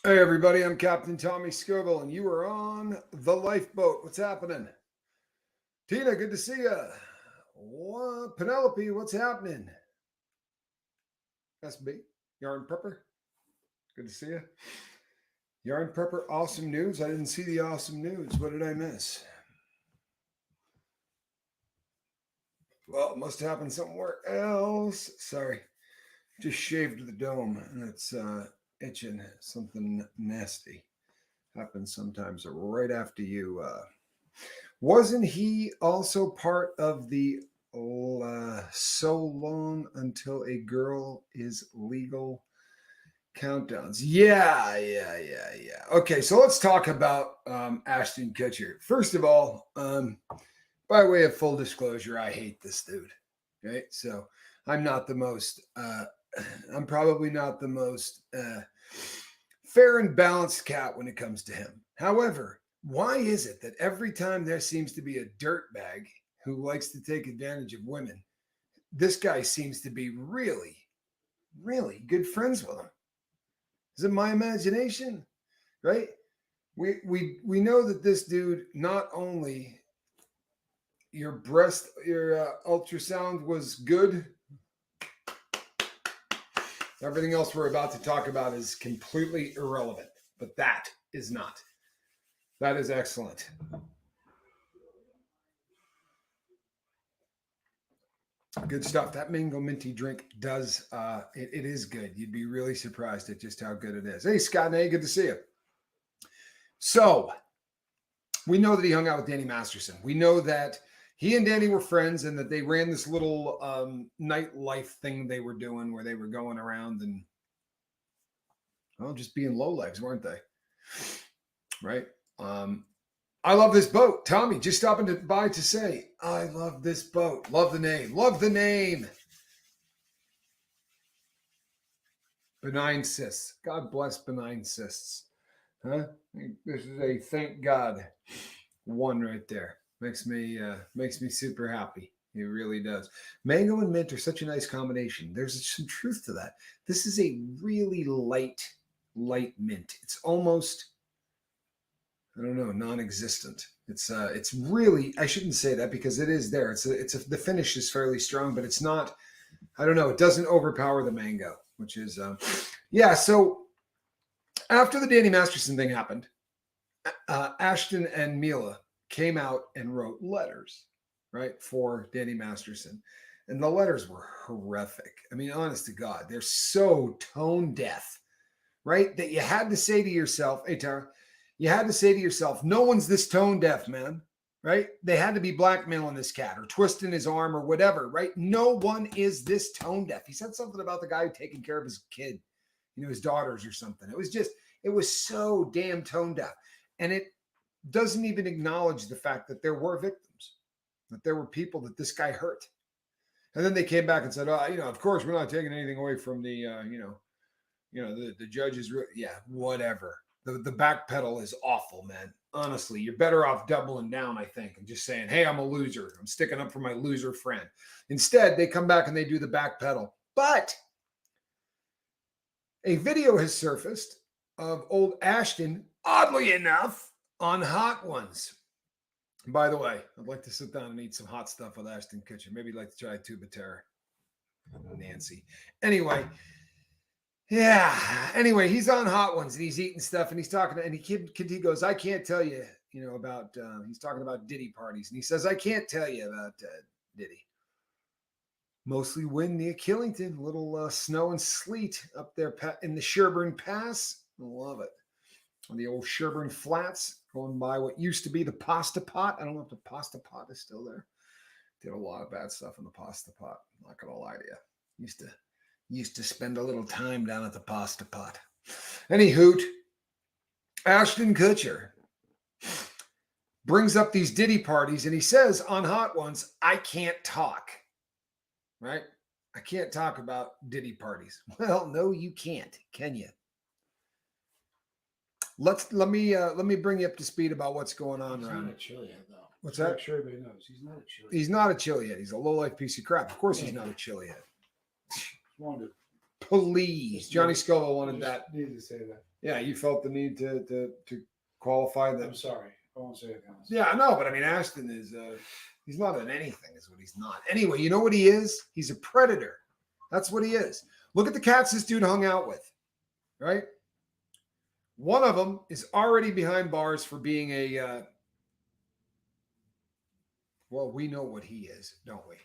Hey everybody, I'm Captain Tommy Scoble, and you are on the lifeboat. What's happening? Tina, good to see you. What? Penelope, what's happening? SB, Yarn Prepper, good to see you. Yarn Prepper, awesome news. I didn't see the awesome news. What did I miss? Well, it must have happened somewhere else. Sorry, just shaved the dome, and it's itching. Something nasty happens sometimes right after you. Wasn't he also part of the so long until a girl is legal countdowns? Yeah. Okay, so let's talk about Ashton Kutcher. First of all, by way of full disclosure, I hate this dude. Okay, so I'm not the most, I'm probably not the most fair and balanced cat when it comes to him. However, why is it that every time there seems to be a dirtbag who likes to take advantage of women, this guy seems to be really, really good friends with them? Is it my imagination? Right? We know that this dude, not only your ultrasound was good, everything else we're about to talk about is completely irrelevant, but that is not. That is excellent. Good stuff. That mango minty drink does, it is good. You'd be really surprised at just how good it is. Hey, Scott and A, good to see you. So, we know that he hung out with Danny Masterson. We know that he and Danny were friends and that they ran this little nightlife thing they were doing where they were going around and, well, just being lowlifes, weren't they? Right? I love this boat. Tommy, just stopping by to say, I love this boat. Love the name. Love the name. Benign cysts. God bless benign cysts. Huh? This is a thank God one right there. Makes me super happy. It really does. Mango and mint are such a nice combination. There's some truth to that. This is a really light mint. It's almost, I don't know, non-existent. It's really, I shouldn't say that because it is there. The finish is fairly strong, but it's not, I don't know, it doesn't overpower the mango, which is, yeah. So after the Danny Masterson thing happened, Ashton and Mila came out and wrote letters, right, for Danny Masterson. And the letters were horrific. I mean, honest to God, they're so tone deaf, right? That you had to say to yourself, hey, Tara, you had to say to yourself, no one's this tone deaf, man, right? They had to be blackmailing this cat or twisting his arm or whatever, right? No one is this tone deaf. He said something about the guy taking care of his kid, his daughters or something. It was so damn tone deaf. And it doesn't even acknowledge the fact that there were victims, that there were people that this guy hurt. And then they came back and said, of course, we're not taking anything away from the, the judges. Yeah, whatever. The back pedal is awful, man. Honestly, you're better off doubling down, I think, and just saying, hey, I'm a loser. I'm sticking up for my loser friend. Instead, they come back and they do the back pedal. But a video has surfaced of old Ashton, oddly enough, on Hot Ones. By the way, I'd like to sit down and eat some hot stuff with Ashton Kutcher. Maybe you'd like to try a tuba terra. Nancy. Anyway, yeah. Anyway, he's on Hot Ones and he's eating stuff and he's talking and he goes, I can't tell you, about, he's talking about Diddy parties. And he says, I can't tell you about Diddy. Mostly wind near Killington, a little snow and sleet up there in the Sherburne Pass. I love it. On the old Sherburne Flats, going by what used to be the Pasta Pot. I don't know if the Pasta Pot is still there. Did a lot of bad stuff in the Pasta Pot. I'm not gonna lie to you. Used to spend a little time down at the Pasta Pot. Any hoot, Ashton Kutcher brings up these Diddy parties and he says on Hot Ones, I can't talk. Right? I can't talk about Diddy parties. Well, no, you can't, can you? Let me bring you up to speed about what's going on around it. Chilihead, though. What's that? I'm sure everybody knows he's not a chilihead. He's not a chilihead. He's a low-life piece of crap. Of course, he's not a chilihead. Wanted. Please, Johnny Scoville wanted that. Needed to say that. Yeah, you felt the need to qualify that. I'm sorry. I won't say anything else. Yeah, I know, but I mean, Ashton is he's not an anything, is what he's not. Anyway, you know what he is? He's a predator. That's what he is. Look at the cats this dude hung out with, right? One of them is already behind bars for being a. Well, we know what he is, don't we?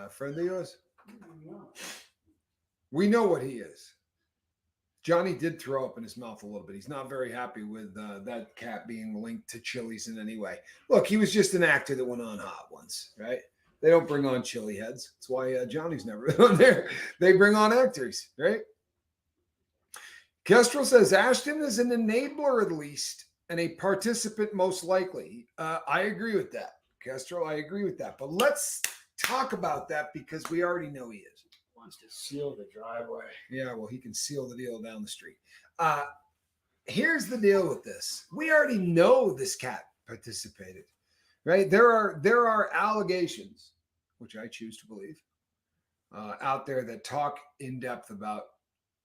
Friend of yours? No. We know what he is. Johnny did throw up in his mouth a little bit. He's not very happy with that cat being linked to Chili's in any way. Look, he was just an actor that went on Hot Ones, right? They don't bring on chili heads. That's why Johnny's never been on there. They bring on actors, right? Kestrel says Ashton is an enabler at least and a participant most likely. I agree with that, Kestrel. I agree with that. But let's talk about that because we already know he is. Wants to seal the driveway. Yeah, well, he can seal the deal down the street. Here's the deal with this. We already know this cat participated, right? There are allegations, which I choose to believe, out there that talk in depth about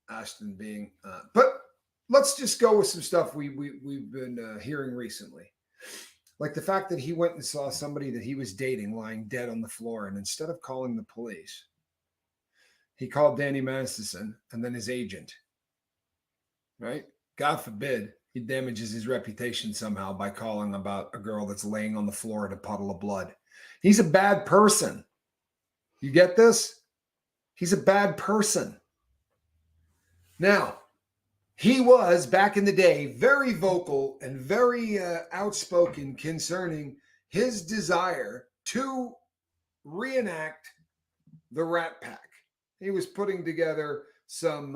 Ashton being. But let's just go with some stuff we've been hearing recently, like the fact that he went and saw somebody that he was dating lying dead on the floor, and instead of calling the police, he called Danny Masterson and then his agent, right? God forbid he damages his reputation somehow by calling about a girl that's laying on the floor in a puddle of blood. He's a bad person. You get this? He's a bad person. Now, he was, back in the day, very vocal and very outspoken concerning his desire to reenact the Rat Pack. He was putting together some,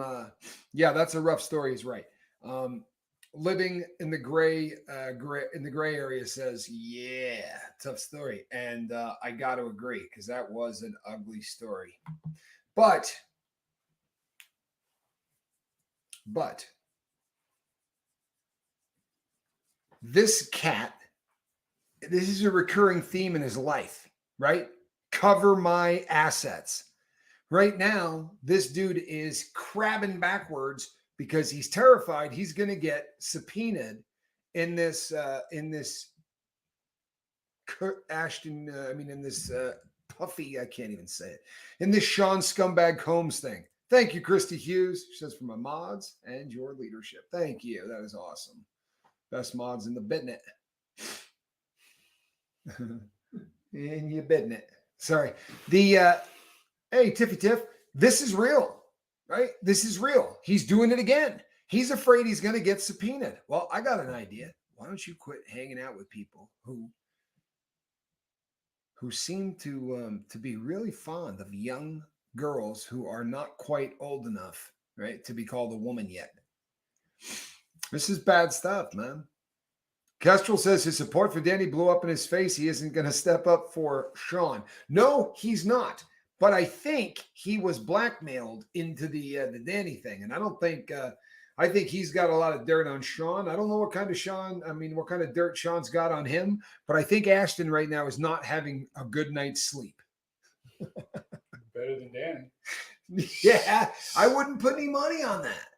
that's a rough story. He's right. Living in the gray area says, yeah, tough story. And I got to agree because that was an ugly story. But this cat, this is a recurring theme in his life, right? Cover my assets. Right now, this dude is crabbing backwards because he's terrified he's going to get subpoenaed in this Ashton, in this Puffy, I can't even say it, in this Sean Scumbag Combs thing. Thank you, Christy Hughes. She says, for my mods and your leadership. Thank you. That is awesome. Best mods in the business. In your business. Sorry. Hey, Tiffy Tiff, this is real, right? This is real. He's doing it again. He's afraid he's going to get subpoenaed. Well, I got an idea. Why don't you quit hanging out with people who seem to be really fond of young girls who are not quite old enough, right, to be called a woman yet? This is bad stuff, man. Kestrel says his support for Danny blew up in his face. He isn't going to step up for Sean. No, he's not. But I think he was blackmailed into the Danny thing, and I don't think. I think he's got a lot of dirt on Sean. I don't know what kind of dirt Sean's got on him, but I think Ashton right now is not having a good night's sleep. Better than Danny. Yeah, I wouldn't put any money on that.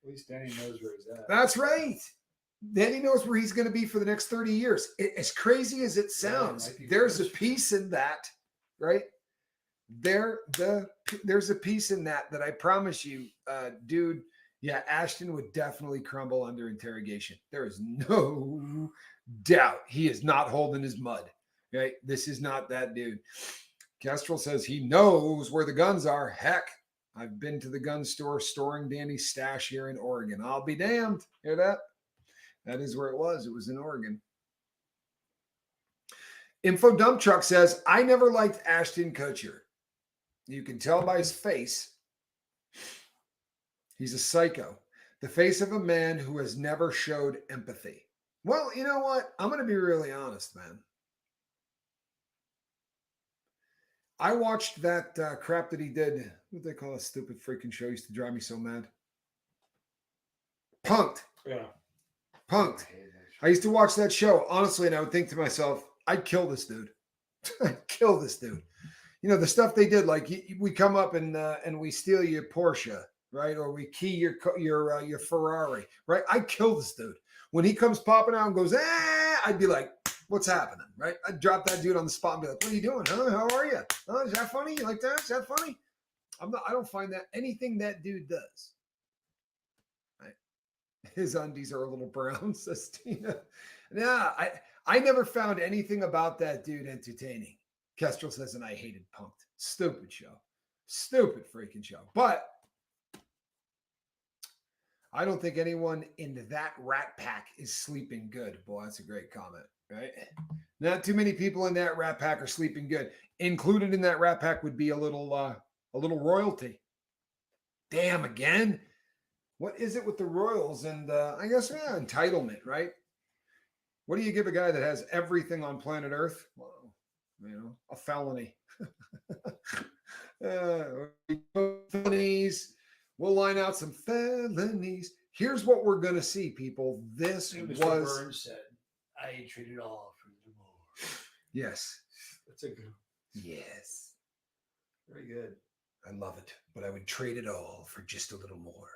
At least Danny knows where he's at. That's right. Danny knows where he's going to be for the next 30 years. As crazy as it sounds, there's a piece in that, right? There's a piece in that I promise you, dude. Yeah, Ashton would definitely crumble under interrogation. There is no doubt he is not holding his mud. Right? This is not that dude. Kestrel says he knows where the guns are. Heck, I've been to the gun store storing Danny's stash here in Oregon. I'll be damned. Hear that? That is where it was. It was in Oregon. Info Dump Truck says, I never liked Ashton Kutcher. You can tell by his face. He's a psycho. The face of a man who has never showed empathy. Well, you know what? I'm going to be really honest, man. I watched that crap that he did. What do they call a stupid freaking show? Used to drive me so mad. Punked. Yeah. Punked. I used to watch that show, honestly, and I would think to myself, I'd kill this dude. I'd kill this dude. the stuff they did, like we come up and we steal your Porsche, right? Or we key your Ferrari, right? I'd kill this dude. When he comes popping out and goes, I'd be like, what's happening, right? I'd drop that dude on the spot and be like, what are you doing, huh? How are you? Huh? Is that funny? You like that? Is that funny? I don't find that anything that dude does. Right? His undies are a little brown, says Tina. Yeah, I never found anything about that dude entertaining. Kestrel says, and I hated Punked. Stupid show. Stupid freaking show. But I don't think anyone in that rat pack is sleeping good. Boy, that's a great comment, right? Not too many people in that rat pack are sleeping good. Included in that rat pack would be a little royalty. Damn, again? What is it with the royals? And I guess, entitlement, right? What do you give a guy that has everything on planet Earth? Well, a felony. Felonies. We'll line out some felonies. Here's what we're going to see, people. This was... Burns said, I traded all for the more. Yes. That's a good... Yes. Very good. I love it, but I would trade it all for just a little more.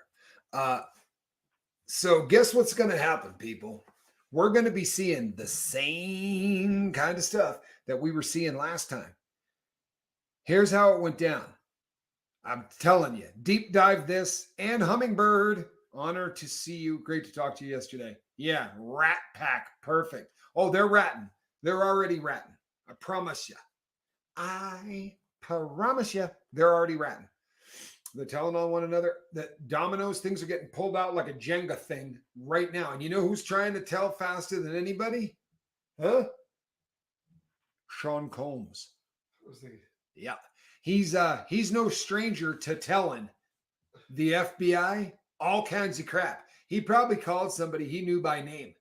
So guess what's going to happen, people? We're going to be seeing the same kind of stuff that we were seeing last time. Here's how it went down. I'm telling you, deep dive this and Hummingbird. Honor to see you. Great to talk to you yesterday. Yeah, rat pack. Perfect. Oh, they're ratting. They're already ratting. I promise you. I promise you, they're already ratting. They're telling on one another that dominoes, things are getting pulled out like a Jenga thing right now. And you know who's trying to tell faster than anybody? Huh? Sean Combs. Yeah. He's no stranger to telling the FBI all kinds of crap. He probably called somebody he knew by name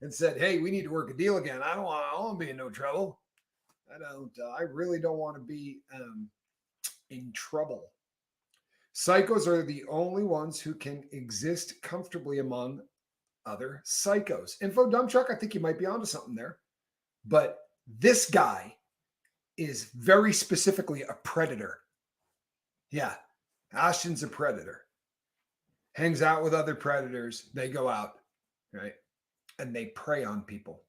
and said, hey, we need to work a deal again. I don't want to be in no trouble. I really don't want to be in trouble. Psychos are the only ones who can exist comfortably among other psychos. Info Dumb Truck, I think you might be onto something there. But this guy is very specifically a predator. Yeah, Ashton's a predator. Hangs out with other predators. They go out, right? And they prey on people.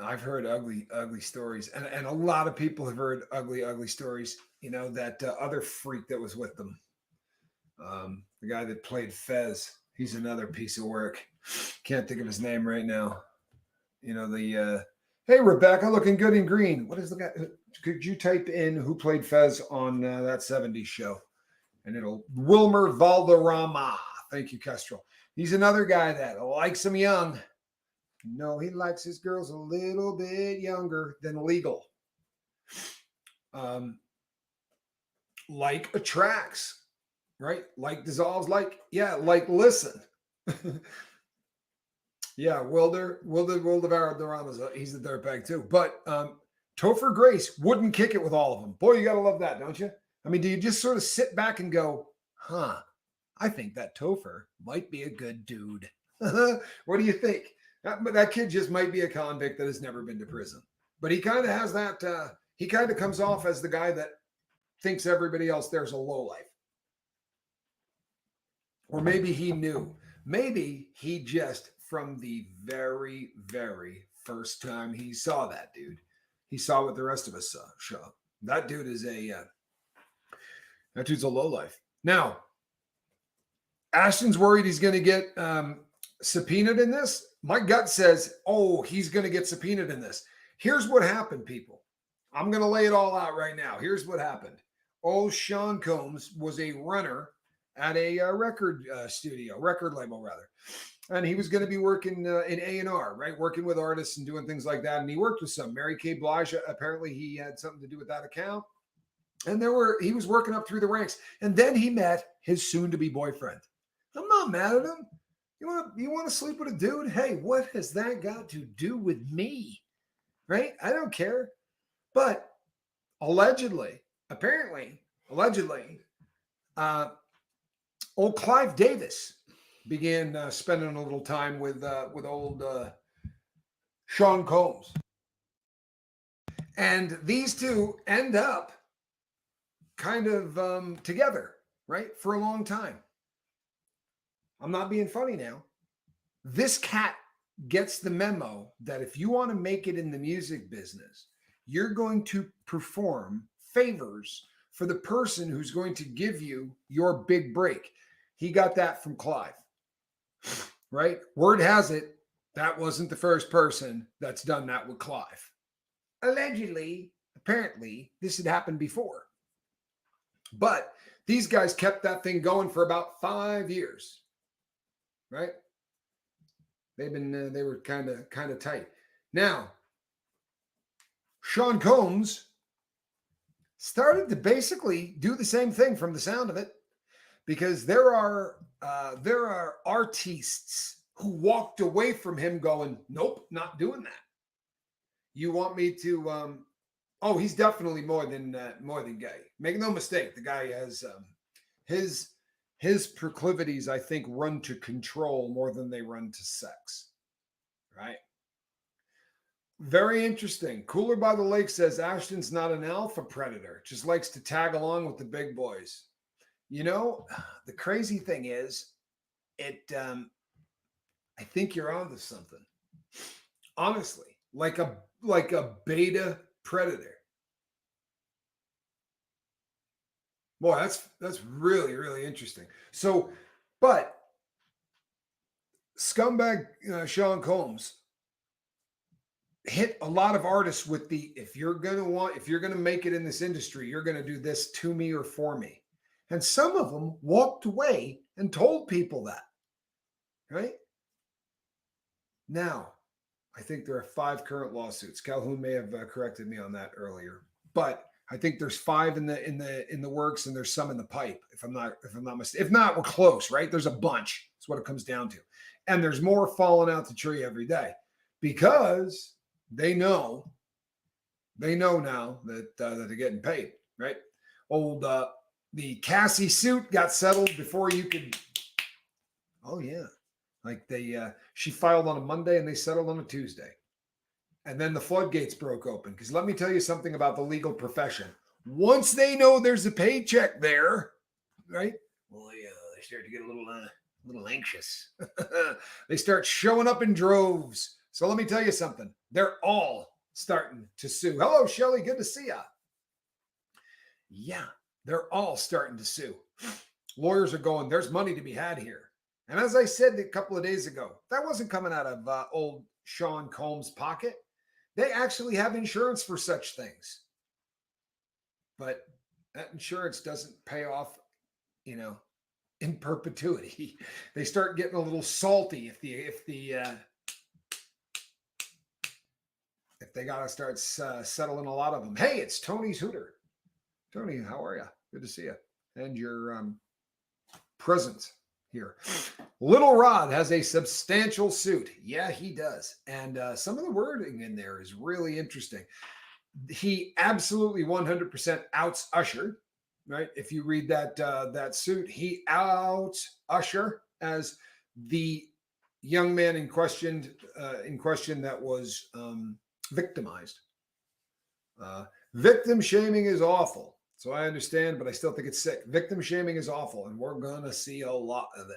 I've heard ugly stories. And a lot of people have heard ugly stories. That other freak that was with them. The guy that played Fez. He's another piece of work. Can't think of his name right now. Hey, Rebecca, looking good in green. What is the guy? Could you type in who played Fez on that 70s show? And it'll... Wilmer Valderrama. Thank you, Kestrel. He's another guy that likes him young. No, he likes his girls a little bit younger than legal. Like attracts, right? Like dissolves, like listen. Yeah, Wilder Valderrama's he's the dirtbag too. But Topher Grace wouldn't kick it with all of them. Boy, you gotta love that, don't you? I mean, do you just sort of sit back and go, I think that Topher might be a good dude. What do you think? That kid just might be a convict that has never been to prison. But he kind of has that, he kind of comes off as the guy that thinks everybody else there's a lowlife. Or maybe he knew. Maybe he just, from the very, very first time he saw that dude, he saw what the rest of us saw. That dude is that dude's a lowlife. Now, Ashton's worried he's going to get subpoenaed in this. My gut says, he's going to get subpoenaed in this. Here's what happened, people. I'm going to lay it all out right now. Here's what happened. Sean Combs was a runner at a record label, rather. And he was going to be working in A&R, right? Working with artists and doing things like that. And he worked with some. Mary Kay Blige, apparently he had something to do with that account. And he was working up through the ranks. And then he met his soon-to-be boyfriend. I'm not mad at him. You want to sleep with a dude? Hey, what has that got to do with me? Right? I don't care. But allegedly, old Clive Davis began spending a little time with old Sean Combs. And these two end up kind of together, right? For a long time. I'm not being funny now. This cat gets the memo that if you want to make it in the music business, you're going to perform favors for the person who's going to give you your big break. He got that from Clive, right? Word has it, that wasn't the first person that's done that with Clive. Allegedly, apparently, this had happened before. But these guys kept that thing going for about 5 years, right? They were kind of tight. Now, Sean Combs started to basically do the same thing from the sound of it, because there are artists who walked away from him going, nope, not doing that. You want me to? Oh, he's definitely more than gay. Make no mistake, the guy has his proclivities, I think, run to control more than they run to sex, right? Very interesting. Cooler by the Lake says Ashton's not an alpha predator, just likes to tag along with the big boys. You know, the crazy thing is, I think you're onto something. Honestly, like a beta predator. Boy, that's really, really interesting. So, but scumbag Sean Combs hit a lot of artists with the, if you're gonna make it in this industry, you're gonna do this to me or for me. And some of them walked away and told people that, right? Now, I think there are 5 current lawsuits. Calhoun may have corrected me on that earlier, but I think there's 5 in the works, and there's some in the pipe. If I'm not mistaken, if not, we're close, right? There's a bunch. That's what it comes down to, and there's more falling out the tree every day because they know now that they're getting paid, right? The Cassie suit got settled before you could. Oh yeah, like she filed on a Monday and they settled on a Tuesday. And then the floodgates broke open. Because let me tell you something about the legal profession. Once they know there's a paycheck there, right? Well, they start to get a little anxious. They start showing up in droves. So let me tell you something. They're all starting to sue. Hello, Shelly. Good to see ya. Yeah, they're all starting to sue. Lawyers are going, there's money to be had here. And as I said a couple of days ago, that wasn't coming out of old Sean Combs' pocket. They actually have insurance for such things. But that insurance doesn't pay off, in perpetuity. They start getting a little salty if they got to start settling a lot of them. Hey, it's Tony's Hooter. Tony, how are you? Good to see you. And your presence here. Little Rod has a substantial suit. Yeah, he does. And some of the wording in there is really interesting. He absolutely 100% outs Usher, right? If you read that suit, he outs Usher as the young man in question that was victimized. Victim shaming is awful. So I understand, but I still think it's sick. Victim shaming is awful, and we're going to see a lot of it.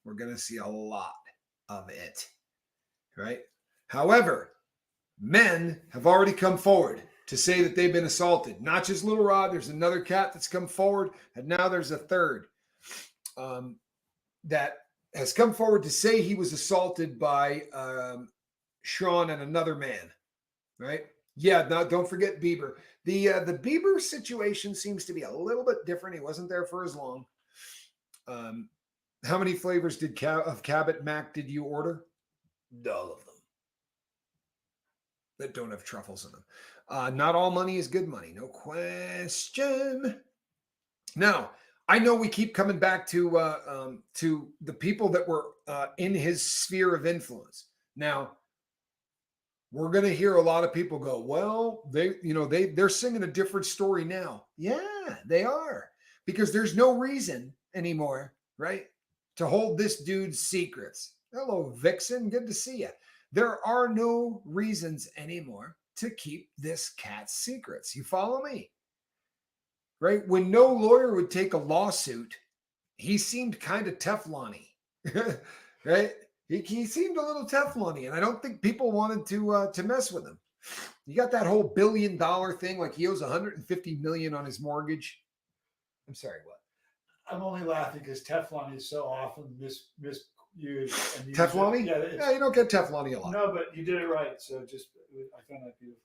We're going to see a lot of it, right? However, men have already come forward to say that they've been assaulted. Not just Little Rod. There's another cat that's come forward, and now there's a third that has come forward to say he was assaulted by Sean and another man, right? Yeah, now don't forget Bieber. The Bieber situation seems to be a little bit different. He wasn't there for as long. How many flavors of Cabot Mac did you order? All of them that don't have truffles in them. Not all money is good money, no question. Now, I know we keep coming back to the people that were in his sphere of influence. Now, we're going to hear a lot of people go, well, they're singing a different story now. Yeah, they are, because there's no reason anymore, right, to hold this dude's secrets. Hello, Vixen. Good to see you. There are no reasons anymore to keep this cat's secrets. You follow me? Right? When no lawyer would take a lawsuit, he seemed kind of Teflon-y. Right? He seemed a little Teflon-y, and I don't think people wanted to mess with him. You got that whole $1 billion thing, like he owes $150 million on his mortgage. I'm sorry, what? I'm only laughing because Teflon is so often misused. And Teflon-y? Yeah, you don't get Teflon-y a lot. No, but you did it right. So I found that beautiful.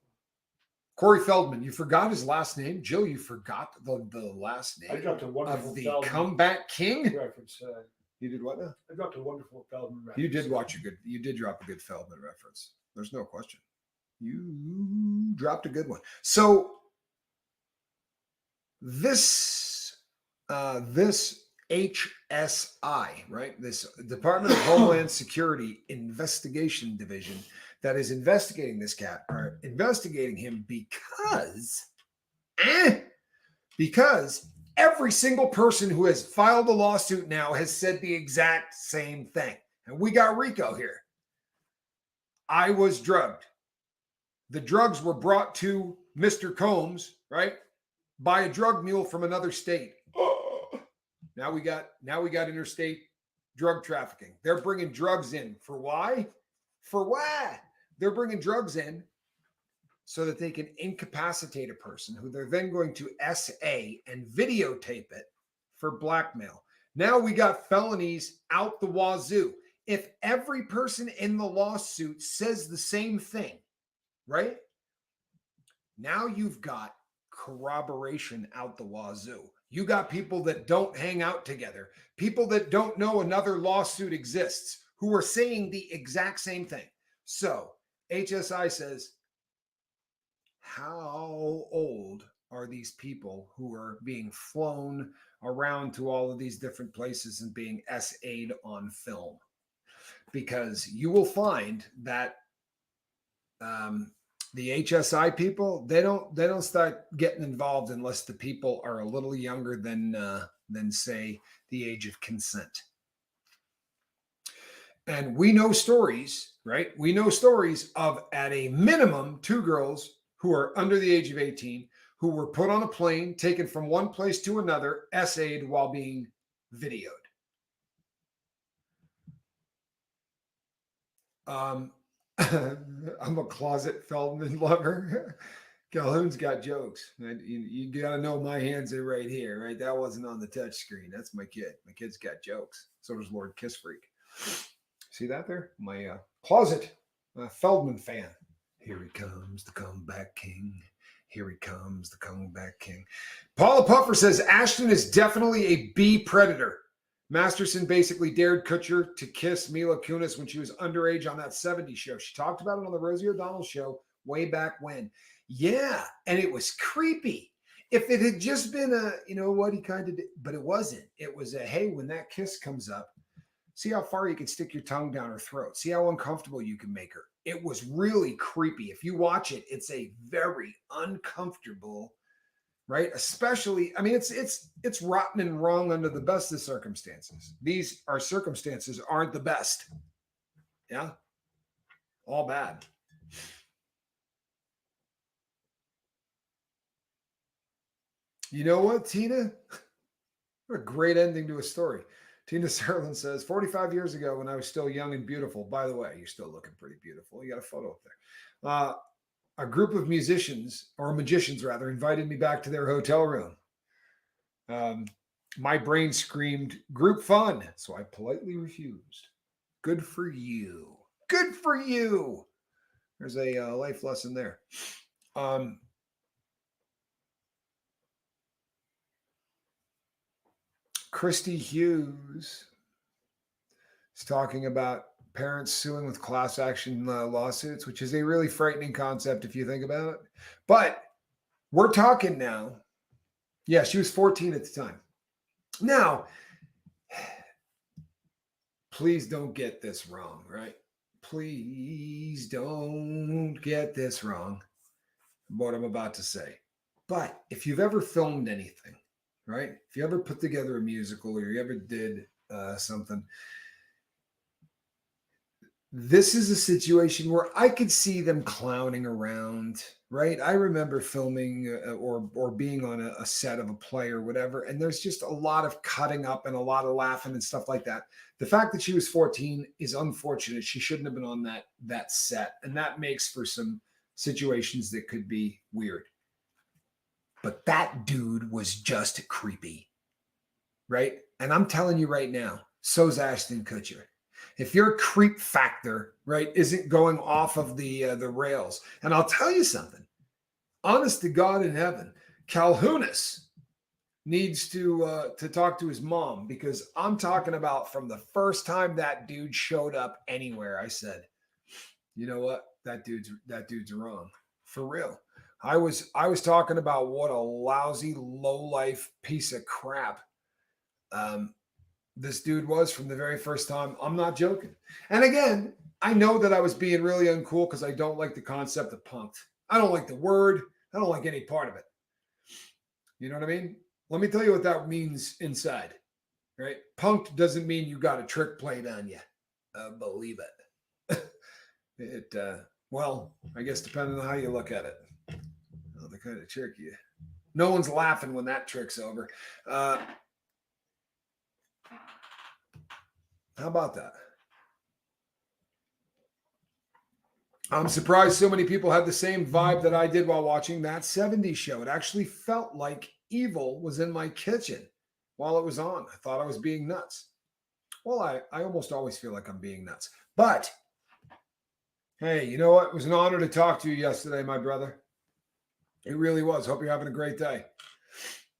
Corey Feldman, you forgot his last name. Jill, you forgot the last name I dropped a wonderful of the Feldman comeback king. reference. You did what now? I dropped a wonderful Feldman reference. You did drop a good Feldman reference. There's no question. You dropped a good one. So this HSI, right? This Department of Homeland Security Investigation Division that is investigating this cat, are investigating him because every single person who has filed a lawsuit now has said the exact same thing. And we got Rico here. I was drugged. The drugs were brought to Mr. Combs, right, by a drug mule from another state. Now we got interstate drug trafficking. They're bringing drugs in for why? For why? They're bringing drugs in so that they can incapacitate a person who they're then going to SA and videotape it for blackmail. Now we got felonies out the wazoo. If every person in the lawsuit says the same thing, right? Now you've got corroboration out the wazoo. You got people that don't hang out together, people that don't know another lawsuit exists, who are saying the exact same thing. So HSI says, how old are these people who are being flown around to all of these different places and being SA'd on film? Because you will find that the HSI people, they don't start getting involved unless the people are a little younger than say the age of consent. And we know stories, right? We know stories of, at a minimum, 2 girls who are under the age of 18 who were put on a plane, taken from one place to another, SA'd while being videoed. I'm a closet Feldman lover. Calhoun's got jokes. You got to know my hands are right here, right? That wasn't on the touch screen. That's my kid. My kid's got jokes. So does Lord Kiss Freak. See that there? My closet Feldman fan. Here he comes, the comeback king. Here he comes, the comeback king. Paula Puffer says Ashton is definitely a B predator. Masterson basically dared Kutcher to kiss Mila Kunis when she was underage on that 70s show. She talked about it on the Rosie O'Donnell show way back when. Yeah, and it was creepy. If it had just been a, you know what, he kind of did, but it wasn't. It was a, hey, when that kiss comes up, see how far you can stick your tongue down her throat. See how uncomfortable you can make her. It was really creepy. If you watch it, it's a very uncomfortable, right? Especially, I mean, it's rotten and wrong under the best of circumstances. These are circumstances aren't the best. Yeah. All bad. You know what, Tina? What a great ending to a story. Tina Serlin says, 45 years ago when I was still young and beautiful, by the way, you're still looking pretty beautiful. You got a photo up there. A group of musicians, or magicians rather, invited me back to their hotel room. My brain screamed, group fun. So I politely refused. Good for you. Good for you. There's a life lesson there. Christy Hughes is talking about parents suing with class action lawsuits, which is a really frightening concept if you think about it. But we're talking now. Yeah, she was 14 at the time. Now, please don't get this wrong, right? Please don't get this wrong, what I'm about to say. But if you've ever filmed anything, right? If you ever put together a musical or you ever did something, this is a situation where I could see them clowning around, right? I remember filming or being on a set of a play or whatever, and there's just a lot of cutting up and a lot of laughing and stuff like that. The fact that she was 14 is unfortunate. She shouldn't have been on that set, and that makes for some situations that could be weird. But that dude was just creepy, right? And I'm telling you right now, so's Ashton Kutcher. If your creep factor, right, isn't going off of the rails, and I'll tell you something, honest to God in heaven, Calhounis needs to talk to his mom, because I'm talking about from the first time that dude showed up anywhere, I said, you know what, that dude's wrong, for real. I was talking about what a lousy, low life piece of crap. This dude was from the very first time. I'm not joking. And again, I know that I was being really uncool because I don't like the concept of punked. I don't like the word. I don't like any part of it. You know what I mean? Let me tell you what that means inside, right? Punked doesn't mean you got a trick played on you. Believe it. Well, I guess depending on how you look at it. Oh, the kind of trick you. No one's laughing when that trick's over. How about that? I'm surprised so many people had the same vibe that I did while watching that 70s show. It actually felt like evil was in my kitchen while it was on. I thought I was being nuts. Well, I almost always feel like I'm being nuts. But, hey, you know what? It was an honor to talk to you yesterday, my brother. It really was. Hope you're having a great day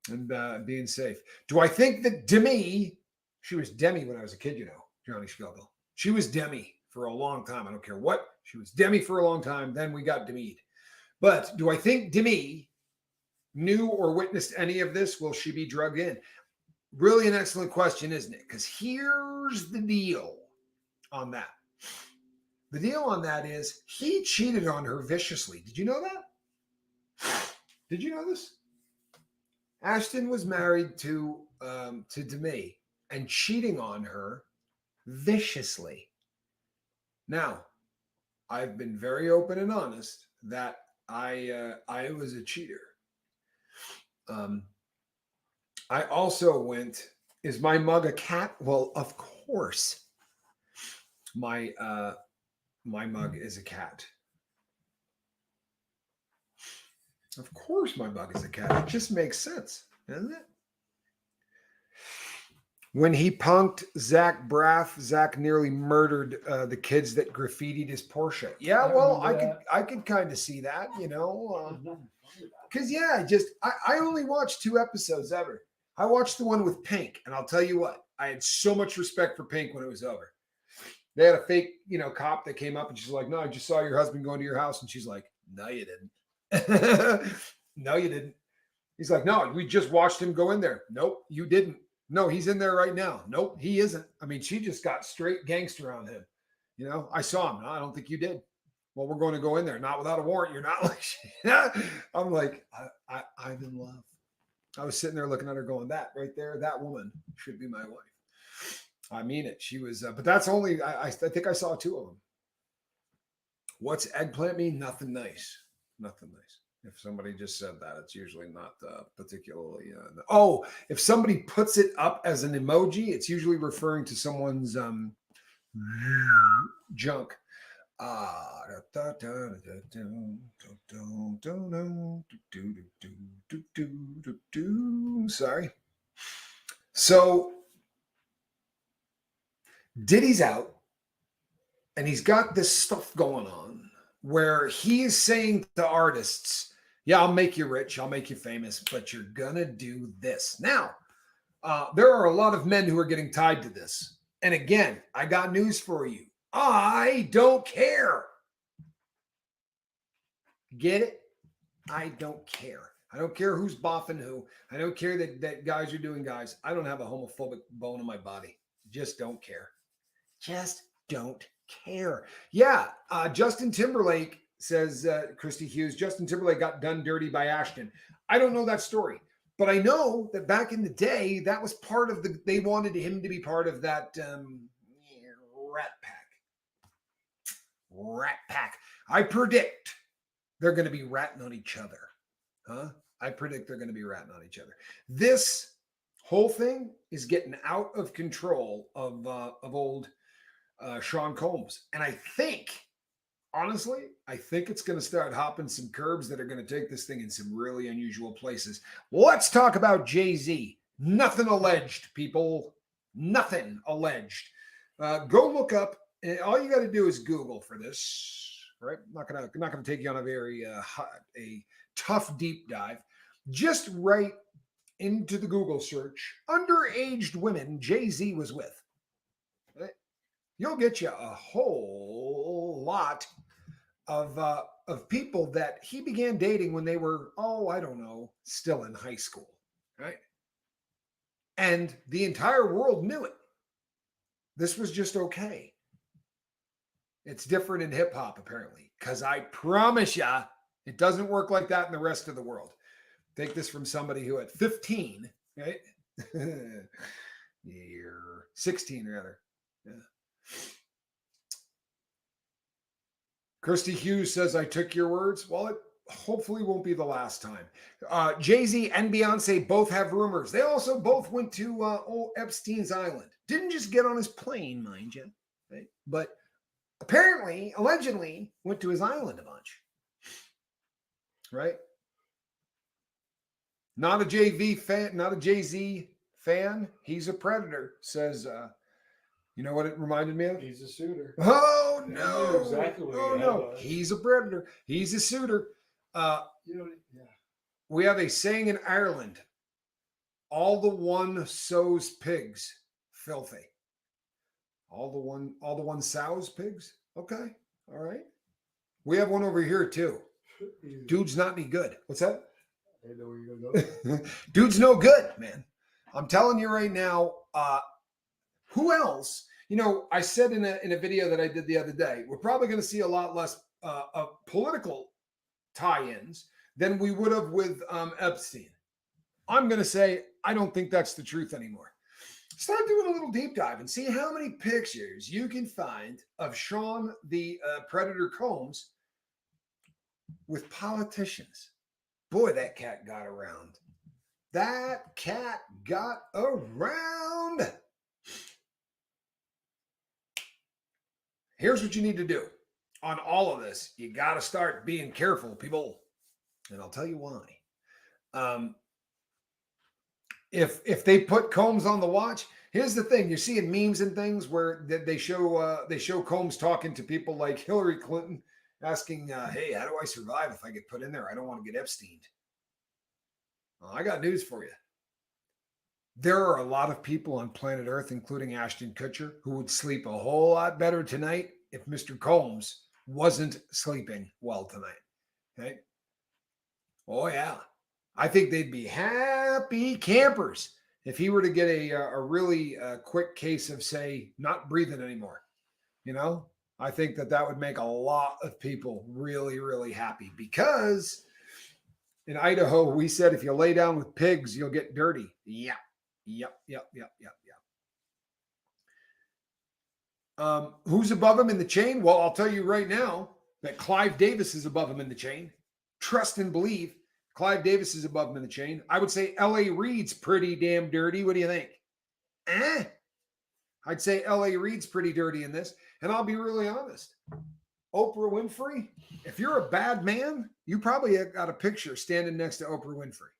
and being safe. Do I think that Demi, she was Demi when I was a kid, you know, Johnny Scoville. She was Demi for a long time. I don't care what. She was Demi for a long time. Then we got Demi'd. But do I think Demi knew or witnessed any of this? Will she be drugged in? Really an excellent question, isn't it? Because here's the deal on that. The deal on that is he cheated on her viciously. Did you know that? Did you know this? Ashton was married to Demi and cheating on her viciously. Now, I've been very open and honest that I was a cheater. I also went. Is my mug a cat? Well, of course, my mug is a cat. Of course, my mug is a cat. It just makes sense, doesn't it? When he punked Zach Braff, Zach nearly murdered the kids that graffitied his Porsche. Yeah, well, I could kind of see that, you know, because I only watched 2 episodes ever. I watched the one with Pink, and I'll tell you what, I had so much respect for Pink when it was over. They had a fake, you know, cop that came up, and she's like, "No, I just saw your husband going to your house," and she's like, "No, you didn't." "No, you didn't." He's like, "No, we just watched him go in there." "Nope, you didn't." "No, he's in there right now." "Nope, he isn't." I mean, she just got straight gangster on him. You know, "I saw him." "No, I don't think you did." "Well, we're going to go in there." "Not without a warrant." You're not like, I'm like, I'm in love. I was sitting there looking at her going, that right there, that woman should be my wife. I mean it. She was, but that's only, I think I saw 2 of them. What's eggplant mean? Nothing nice. Nothing nice. If somebody just said that, it's usually not particularly. If somebody puts it up as an emoji, it's usually referring to someone's junk. Sorry. So Diddy's out, and he's got this stuff going on where he is saying to artists, "Yeah, I'll make you rich, I'll make you famous, but you're gonna do this." Now, there are a lot of men who are getting tied to this. And again, I got news for you. I don't care. Get it? I don't care. I don't care who's boffing who. I don't care that guys are doing guys. I don't have a homophobic bone in my body. Just don't care. Just don't care. Yeah, Justin Timberlake says, Christy Hughes, Justin Timberlake got done dirty by Ashton. I don't know that story, but I know that back in the day, that was part of they wanted him to be part of that Rat Pack. rat pack. I predict they're going to be ratting on each other. I predict they're going to be ratting on each other. This whole thing is getting out of control of old Sean Combs. And I think, honestly, I think it's going to start hopping some curbs that are going to take this thing in some really unusual places. Let's talk about Jay-Z. Nothing alleged, people. Nothing alleged. Go look up. All you got to do is Google for this. Right? Not gonna take you on a very a tough deep dive. Just write into the Google search underaged women Jay-Z was with. Right? You'll get you a whole lot of people that he began dating when they were, I don't know, still in high school, right? And the entire world knew it. This was just okay. It's different in hip hop, apparently, because I promise ya, it doesn't work like that in the rest of the world. Take this from somebody who at 15, right? Year 16, rather. Yeah. Christy Hughes says, I took your words. Well, it hopefully won't be the last time. Jay-Z and Beyonce both have rumors. They also both went to old Epstein's Island. Didn't just get on his plane, mind you, right? But apparently, allegedly, went to his island a bunch, right? Not a JV fan, not a Jay-Z fan. He's a predator, says, you know what it reminded me of? He's a suitor. Oh, no. Exactly what oh, no. He's a predator. He's a suitor. We have a saying in Ireland, all the one sows pigs, filthy. All the one sows pigs? Okay. All right. We have one over here too. Dude's not any good. What's that? I know where you're going to go. Dude's no good, man. I'm telling you right now, who else? You know, I said in a video that I did the other day, we're probably going to see a lot less of political tie-ins than we would have with Epstein. I'm going to say I don't think that's the truth anymore. Start doing a little deep dive and see how many pictures you can find of Sean the Predator Combs with politicians. Boy, that cat got around. That cat got around. Here's what you need to do on all of this. You got to start being careful, people. And I'll tell you why. If they put Combs on the watch, here's the thing: you're seeing memes and things where they show Combs talking to people like Hillary Clinton, asking, "Hey, how do I survive if I get put in there? I don't want to get Epsteined." Well, I got news for you. There are a lot of people on planet Earth, including Ashton Kutcher, who would sleep a whole lot better tonight if Mr. Combs wasn't sleeping well tonight. Okay? Oh, yeah. I think they'd be happy campers if he were to get a really quick case of, say, not breathing anymore. You know, I think that would make a lot of people really, really happy, because in Idaho, we said if you lay down with pigs, you'll get dirty. Yeah. Yep. Who's above him in the chain? Well, I'll tell you right now that Clive Davis is above him in the chain. Trust and believe. Clive Davis is above him in the chain. I would say L.A. Reid's pretty damn dirty. What do you think? I'd say L.A. Reid's pretty dirty in this. And I'll be really honest. Oprah Winfrey, if you're a bad man, you probably got a picture standing next to Oprah Winfrey.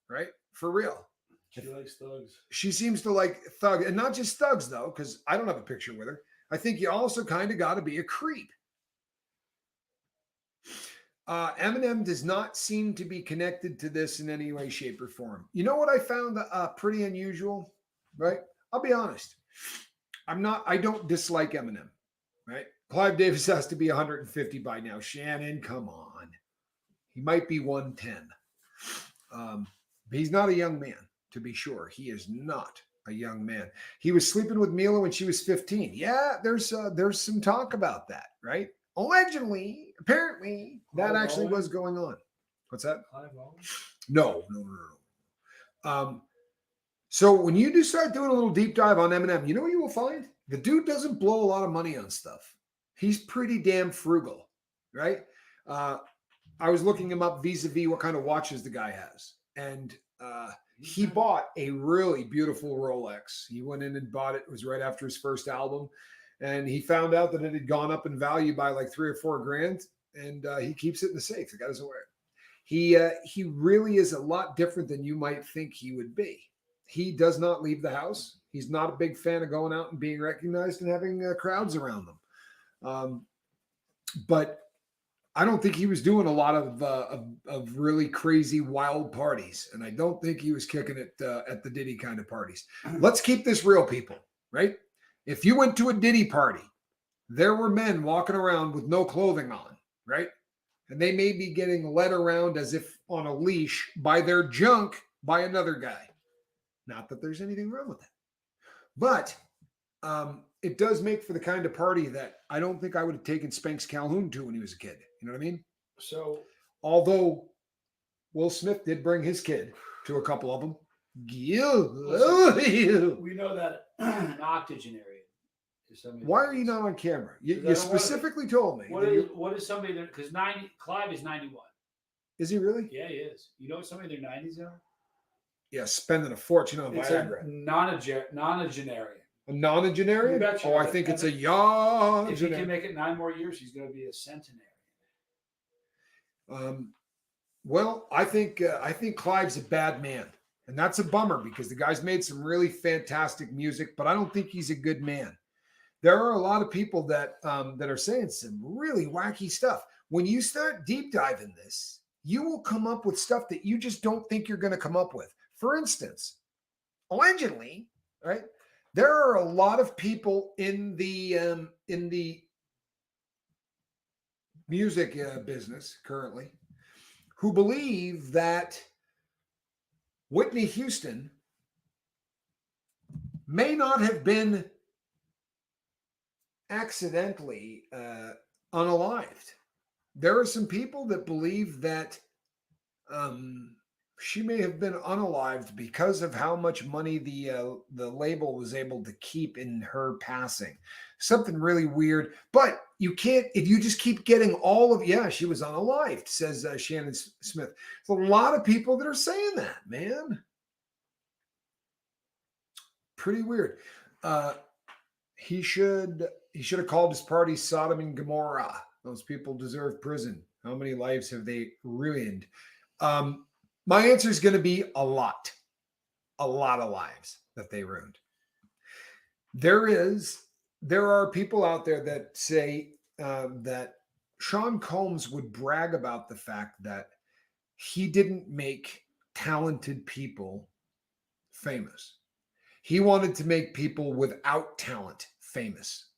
Right? For real. She likes thugs. She seems to like thugs. And not just thugs, though, because I don't have a picture with her. I think you also kind of got to be a creep. Eminem does not seem to be connected to this in any way, shape, or form. You know what I found pretty unusual, right? I'll be honest. I don't dislike Eminem, right? Clive Davis has to be 150 by now. Shannon, come on. He might be 110. But he's not a young man, to be sure. He is not a young man. He was sleeping with Mila when she was 15. Yeah, there's some talk about that, right? Allegedly, apparently, that actually was going on. What's that? No. So when you do start doing a little deep dive on Eminem, you know what you will find? The dude doesn't blow a lot of money on stuff. He's pretty damn frugal, right? I was looking him up vis-a-vis what kind of watches the guy has. And he bought a really beautiful Rolex. He went in and bought it. It was right after his first album. And he found out that it had gone up in value by like 3 or 4 grand. And he keeps it in the safe. The guy doesn't wear it. He really is a lot different than you might think he would be. He does not leave the house. He's not a big fan of going out and being recognized and having crowds around them. But I don't think he was doing a lot of really crazy wild parties, and I don't think he was kicking it at the Diddy kind of parties. Let's keep this real, people. Right? If you went to a Diddy party, there were men walking around with no clothing on, right? And they may be getting led around as if on a leash by their junk by another guy. Not that there's anything wrong with that, but it does make for the kind of party that I don't think I would have taken Spanx Calhoun to when he was a kid. You know what I mean? So, although Will Smith did bring his kid to a couple of them. we know that an octogenarian is somebody. Why are you not on camera? You specifically told me. What is somebody that, because Clive is 91. Is he really? Yeah, he is. You know somebody in their 90s now? Yeah, spending a fortune on It's Viagra. a nonagenarian. A nonagenarian? Betcha. Oh, I think it's a yaw. If he can make it 9 more years, he's going to be a centenarian. Well, I think Clive's a bad man, and that's a bummer because the guy's made some really fantastic music, but I don't think he's a good man. There are a lot of people that are saying some really wacky stuff. When you start deep diving this, you will come up with stuff that you just don't think you're going to come up with. For instance, allegedly, right? There are a lot of people in the music business currently who believe that Whitney Houston may not have been accidentally unalived. There are some people that believe that she may have been unalived because of how much money the label was able to keep in her passing. Something really weird, but you can't, if you just keep getting all of, she was unalived, says Shannon Smith. There's a lot of people that are saying that, man. Pretty weird. He should have called his party Sodom and Gomorrah. Those people deserve prison. How many lives have they ruined? My answer is going to be a lot of lives that they ruined. There are people out there that say that Sean Combs would brag about the fact that he didn't make talented people famous. He wanted to make people without talent famous.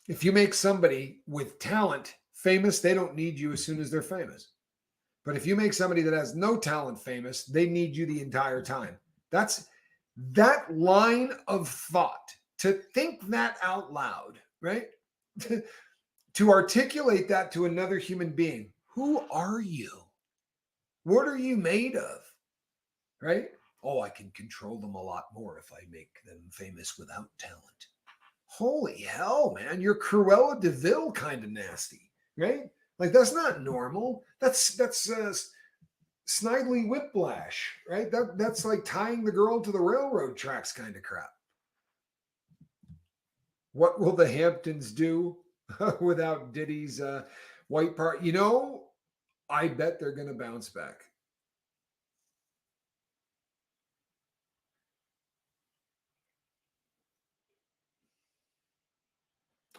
If you make somebody with talent famous, they don't need you as soon as they're famous. But if you make somebody that has no talent famous, they need you the entire time. That's that line of thought, to think that out loud, right? To articulate that to another human being. Who are you? What are you made of? Right? Oh, I can control them a lot more if I make them famous without talent. Holy hell, man. You're Cruella de Vil kind of nasty, right? Like, that's not normal. That's Snidely Whiplash, right? That's like tying the girl to the railroad tracks kind of crap. What will the Hamptons do without Diddy's white part? You know, I bet they're going to bounce back.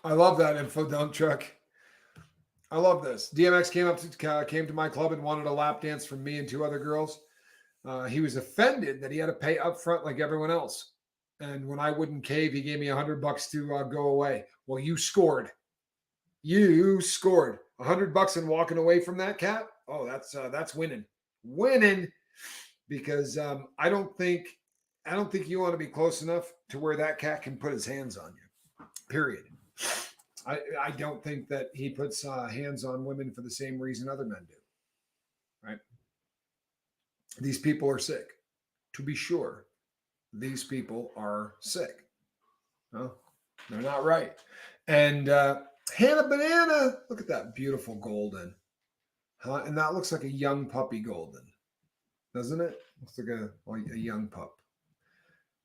I love that info dump truck. I love this. DMX came to my club and wanted a lap dance from me and 2 other girls. He was offended that he had to pay up front like everyone else. And when I wouldn't cave, he gave me $100 to go away. Well, you scored. You scored $100 and walking away from that cat. Oh, that's winning. Winning, because I don't think you want to be close enough to where that cat can put his hands on you. Period. I don't think that he puts hands on women for the same reason other men do. Right? These people are sick. To be sure, these people are sick. No, they're not right. And Hannah Banana. Look at that beautiful golden. Huh? And that looks like a young puppy golden, doesn't it? Looks like a young pup.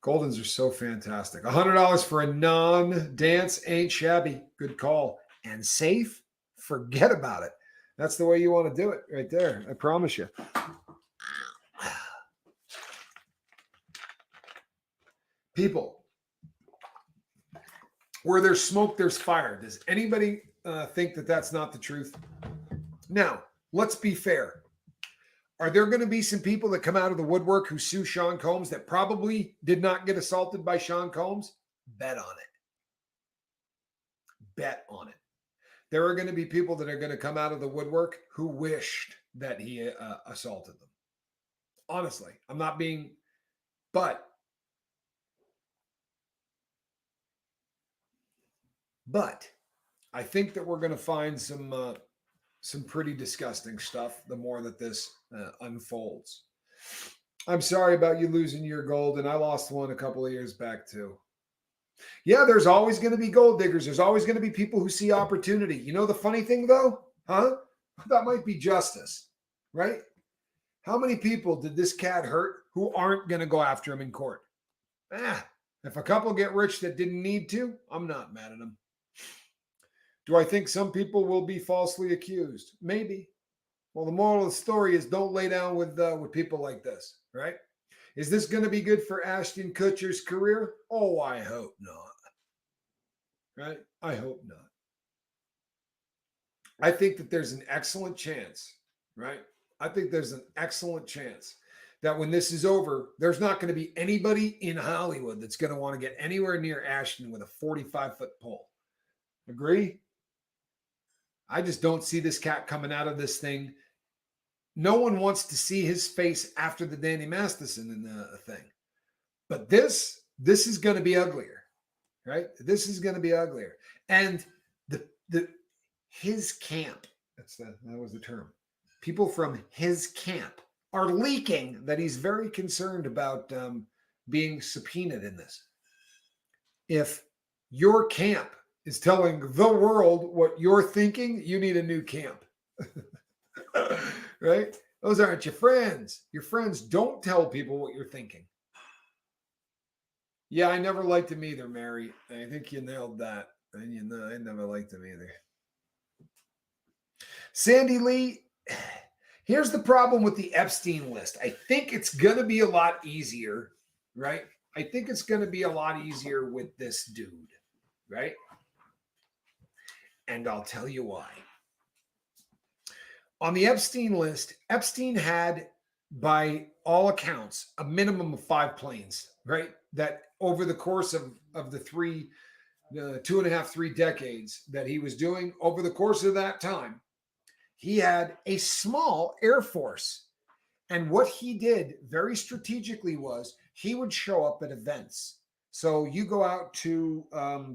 Goldens are so fantastic. $100 for a non-dance ain't shabby. Good call. And safe? Forget about it. That's the way you want to do it right there. I promise you. People, where there's smoke, there's fire. Does anybody think that that's not the truth? Now, let's be fair. Are there going to be some people that come out of the woodwork who sue Sean Combs that probably did not get assaulted by Sean Combs? Bet on it. Bet on it. There are going to be people that are going to come out of the woodwork who wished that he assaulted them. Honestly, I'm not being, but I think that we're going to find some pretty disgusting stuff the more that this unfolds. I'm sorry about you losing your gold, and I lost one a couple of years back too. Yeah, there's always going to be gold diggers. There's always going to be people who see opportunity. You know the funny thing though? Huh? That might be justice, right? How many people did this cat hurt who aren't going to go after him in court? If a couple get rich that didn't need to, I'm not mad at them. Do I think some people will be falsely accused? Maybe. Well, the moral of the story is don't lay down with people like this, right? Is this going to be good for Ashton Kutcher's career? Oh, I hope not. Right? I hope not. I think that there's an excellent chance, right? I think there's an excellent chance that when this is over, there's not going to be anybody in Hollywood that's going to want to get anywhere near Ashton with a 45-foot pole. Agree? I just don't see this cat coming out of this thing. No one wants to see his face after the Danny Masterson thing. But this is going to be uglier, right? This is going to be uglier. And his camp, that was the term. People from his camp are leaking that he's very concerned about being subpoenaed in this. If your camp is telling the world what you're thinking, you need a new camp. Right? Those aren't your friends. Your friends don't tell people what you're thinking. Yeah, I never liked him either, Mary. I think you nailed that. And you know, I never liked him either. Sandy Lee, here's the problem with the Epstein list. I think it's going to be a lot easier, right? I think it's going to be a lot easier with this dude, right? And I'll tell you why. On the Epstein list, Epstein had, by all accounts, a minimum of 5 planes, right? That over the course of the 2.5, 3 decades that he was doing, over the course of that time, he had a small Air Force. And what he did very strategically was he would show up at events. So you go out to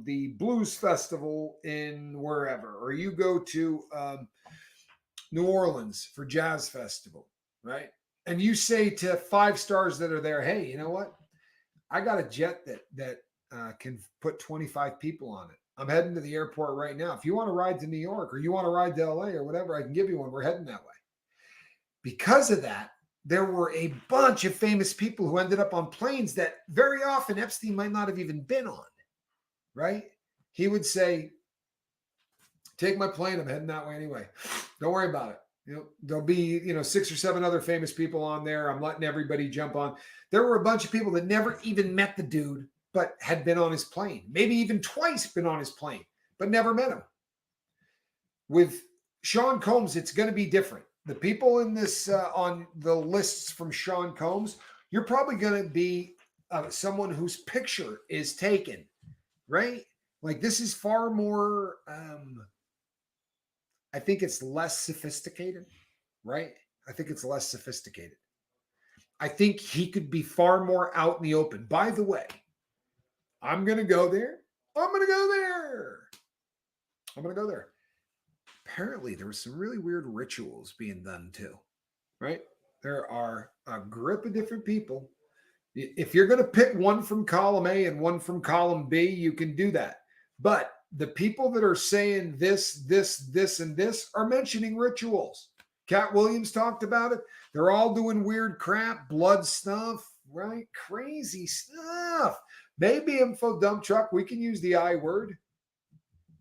the Blues Festival in wherever, or you go to New Orleans for Jazz Festival, right? And you say to 5 stars that are there, hey, you know what? I got a jet that can put 25 people on it. I'm heading to the airport right now. If you want to ride to New York or you want to ride to LA or whatever, I can give you one. We're heading that way. Because of that, there were a bunch of famous people who ended up on planes that very often Epstein might not have even been on, right? He would say, take my plane. I'm heading that way anyway. Don't worry about it. You know, there'll be, 6 or 7 other famous people on there. I'm letting everybody jump on. There were a bunch of people that never even met the dude, but had been on his plane, maybe even twice been on his plane, but never met him. With Sean Combs, it's going to be different. The people in this on the lists from Sean Combs, you're probably going to be someone whose picture is taken, right? Like this is far more, I think it's less sophisticated, right? I think it's less sophisticated. I think he could be far more out in the open. By the way, I'm going to go there. I'm going to go there. I'm going to go there. Apparently, there were some really weird rituals being done too, right? There are a group of different people. If you're going to pick one from column A and one from column B, you can do that. But the people that are saying this, and this are mentioning rituals. Cat Williams talked about it. They're all doing weird crap, blood stuff, right? Crazy stuff. Maybe info dump truck. We can use the I word.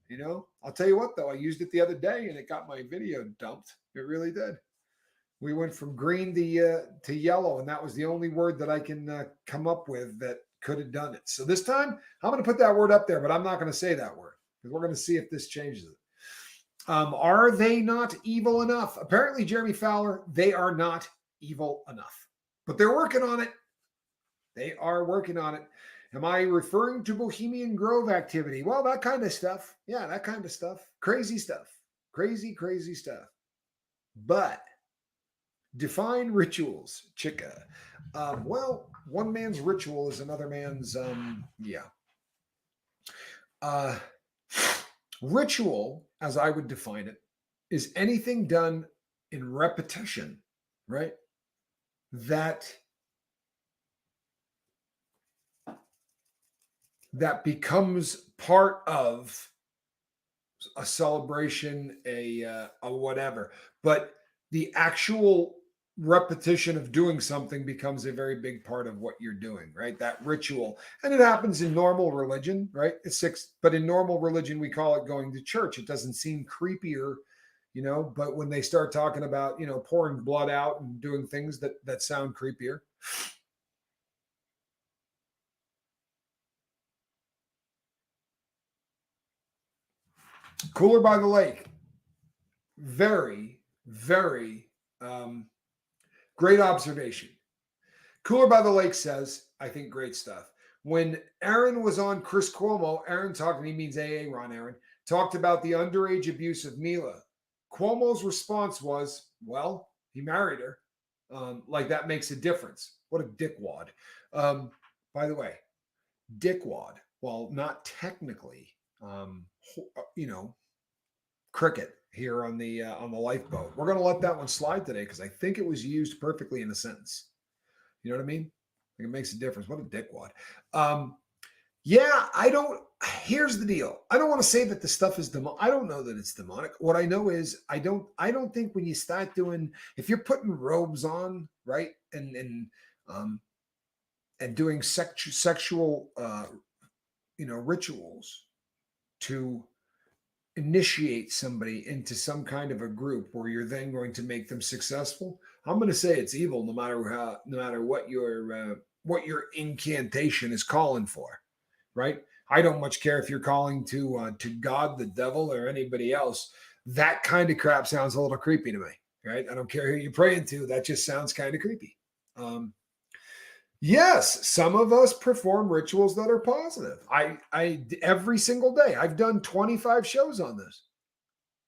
You know, I'll tell you what, though, I used it the other day and it got my video dumped. It really did. We went from green to yellow, and that was the only word that I can come up with that could have done it. So this time, I'm going to put that word up there, but I'm not going to say that word because we're going to see if this changes it. Are they not evil enough? Apparently, Jeremy Fowler, they are not evil enough, but they're working on it. They are working on it. Am I referring to Bohemian Grove activity? Well, that kind of stuff. Yeah, that kind of stuff. Crazy stuff. Crazy, crazy stuff. But define rituals, chica. Well, one man's ritual is another man's, ritual, as I would define it, is anything done in repetition, right? That becomes part of a celebration, a whatever. But the actual repetition of doing something becomes a very big part of what you're doing, right? That ritual. And it happens in normal religion, right? But in normal religion, we call it going to church. It doesn't seem creepier, you know, but when they start talking about, you know, pouring blood out and doing things that sound creepier. Cooler by the lake. Very, very great observation. Cooler by the lake says, I think great stuff. When Aaron was on Chris Cuomo, Aaron talking, he means AA Ron Aaron, talked about the underage abuse of Mila. Cuomo's response was, well, he married her. Like that makes a difference. What a dickwad. By the way, dickwad, while not technically, you know, cricket here on the lifeboat. We're going to let that one slide today because I think it was used perfectly in a sentence. You know what I mean? Like it makes a difference. What a dickwad. Yeah, here's the deal. I don't want to say that the stuff is demonic. I don't know that it's demonic. What I know is I don't think when you start doing, if you're putting robes on, right, and doing sexual rituals to initiate somebody into some kind of a group where you're then going to make them successful, I'm going to say it's evil no matter what your incantation is calling for, right? I don't much care if you're calling to God, the devil, or anybody else. That kind of crap sounds a little creepy to me, right? I don't care who you're praying to. That just sounds kind of creepy. Yes, some of us perform rituals that are positive. I every single day. I've done 25 shows on this.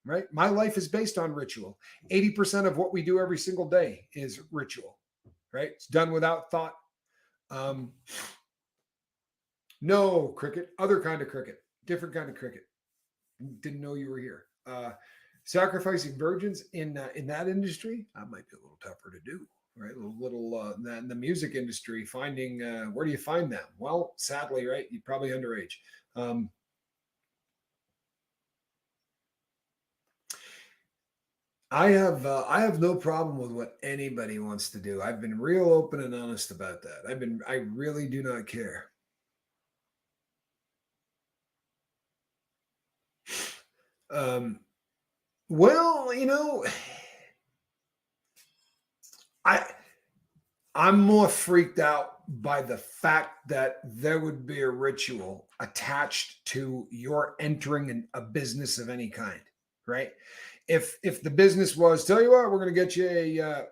Right? My life is based on ritual. 80% of what we do every single day is ritual. Right? It's done without thought. No cricket, other kind of cricket, different kind of cricket. Didn't know you were here. Sacrificing virgins in that industry, that might be a little tougher to do. Right, in the music industry, finding where do you find them? Well, sadly, right, you're probably underage. I have no problem with what anybody wants to do. I've been real open and honest about that. I really do not care. Well, you know, I'm more freaked out by the fact that there would be a ritual attached to your entering a business of any kind, right? If the business was, tell you what, we're going to get you a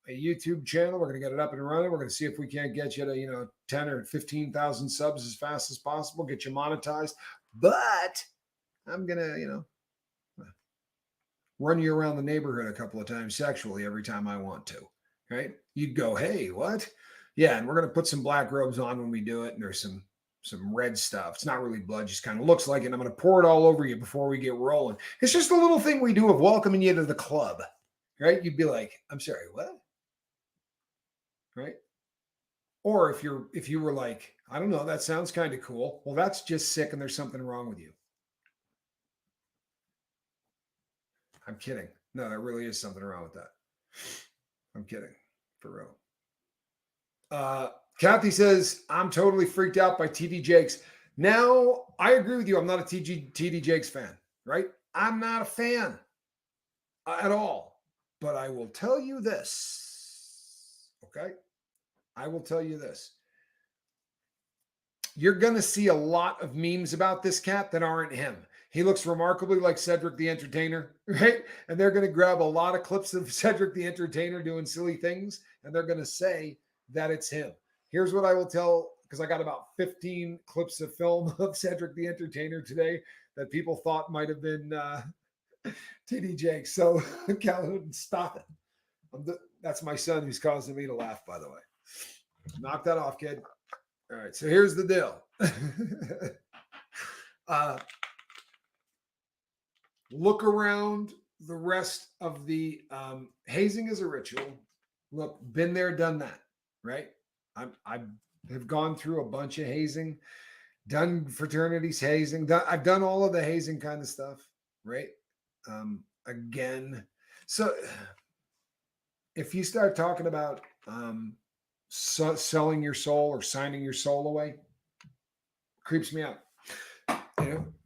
YouTube channel, we're going to get it up and running, we're going to see if we can't get you to 10 or 15,000 subs as fast as possible, get you monetized, but I'm going to run you around the neighborhood a couple of times sexually every time I want to. Right? You'd go, hey, what? Yeah, and we're going to put some black robes on when we do it, and there's some red stuff. It's not really blood, just kind of looks like it. And I'm going to pour it all over you before we get rolling. It's just a little thing we do of welcoming you to the club, right? You'd be like, I'm sorry, what? Right? Or if you were like, I don't know. That sounds kind of cool. Well, that's just sick and there's something wrong with you. I'm kidding. No, there really is something wrong with that. I'm kidding. For real. Kathy says, I'm totally freaked out by TD Jakes. Now, I agree with you. I'm not a TD Jakes fan, right? I'm not a fan at all. But I will tell you this. Okay? I will tell you this. You're going to see a lot of memes about this cat that aren't him. He looks remarkably like Cedric the Entertainer, right? And they're going to grab a lot of clips of Cedric the Entertainer doing silly things, and they're going to say that it's him. Here's what I will tell, because I got about 15 clips of film of Cedric the Entertainer today that people thought might have been TD Jakes. So, Calhoun, stop it. That's my son who's causing me to laugh, by the way. Knock that off, kid. All right, so here's the deal. Look around the rest of the hazing is a ritual. Look, been there, done that, right? I have gone through a bunch of hazing, done fraternities hazing. I've done all of the hazing kind of stuff, right? Again, so if you start talking about selling your soul or signing your soul away, creeps me out.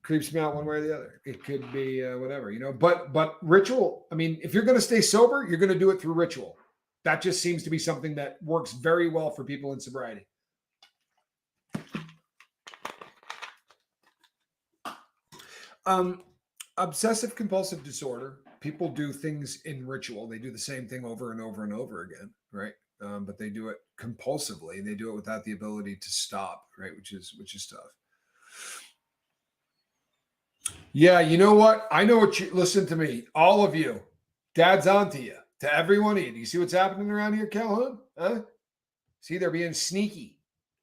Creeps me out one way or the other. It could be whatever, but ritual. I mean, if you're going to stay sober, you're going to do it through ritual. That just seems to be something that works very well for people in sobriety. Obsessive compulsive disorder. People do things in ritual. They do the same thing over and over and over again, right? But they do it compulsively. They do it without the ability to stop, right? Which is tough. Yeah, you know what? I know what you listen to me, all of you. Dad's on to you, to every one of you. Do you see what's happening around here, Calhoun? Huh? See, they're being sneaky.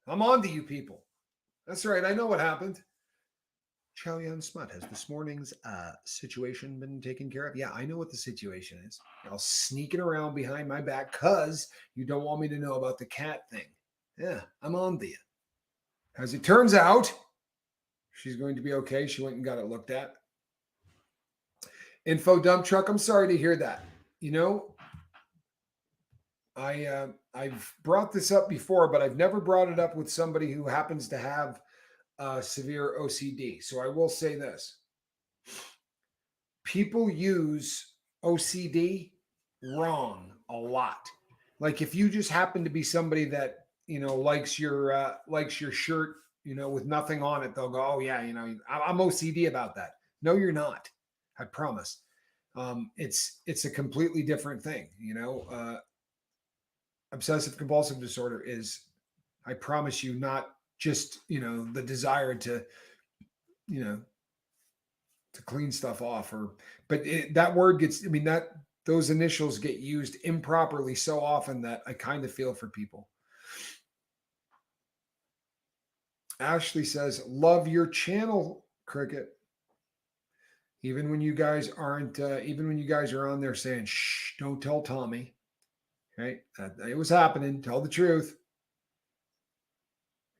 I'm on to you people. That's right. I know what happened. Chow Yun Smut, has this morning's situation been taken care of? Yeah, I know what the situation is. Y'all sneaking around behind my back because you don't want me to know about the cat thing. Yeah, I'm on to you. As it turns out, she's going to be okay. She went and got it looked at. Info dump truck. I'm sorry to hear that. I've brought this up before, but I've never brought it up with somebody who happens to have severe OCD. So I will say this. People use OCD wrong a lot. Like if you just happen to be somebody that, likes your shirt, with nothing on it, they'll go, oh yeah, I'm OCD about that. No, you're not. I promise. It's a completely different thing. Obsessive compulsive disorder is, I promise you, not just, the desire to clean stuff off but that word gets, those initials get used improperly so often that I kind of feel for people. Ashley says, love your channel, Cricket. Even when you guys aren't, even when you guys are on there saying, shh, don't tell Tommy, right? It was happening. Tell the truth,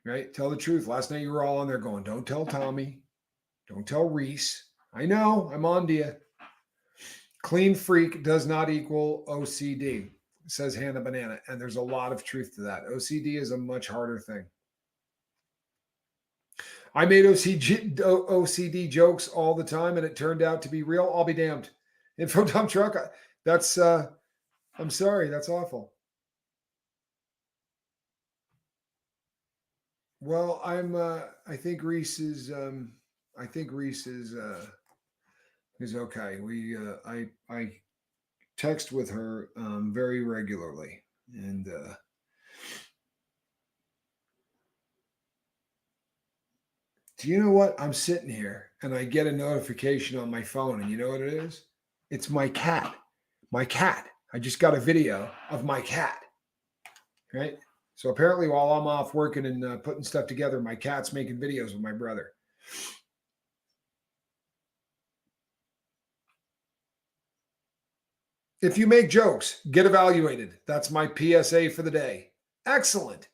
right? Tell the truth. Last night you were all on there going, don't tell Tommy, don't tell Reese. I know, I'm on to you. Clean freak does not equal OCD, says Hannah Banana. And there's a lot of truth to that. OCD is a much harder thing. I made OCD jokes all the time, and it turned out to be real. I'll be damned. Info dump truck. That's, I'm sorry. That's awful. Well, I think Reese is okay. I text with her very regularly, and do you know what? I'm sitting here and I get a notification on my phone, and you know what it is? It's my cat. My cat. I just got a video of my cat. Right? So apparently, while I'm off working and putting stuff together, my cat's making videos with my brother. If you make jokes, get evaluated. That's my PSA for the day. Excellent.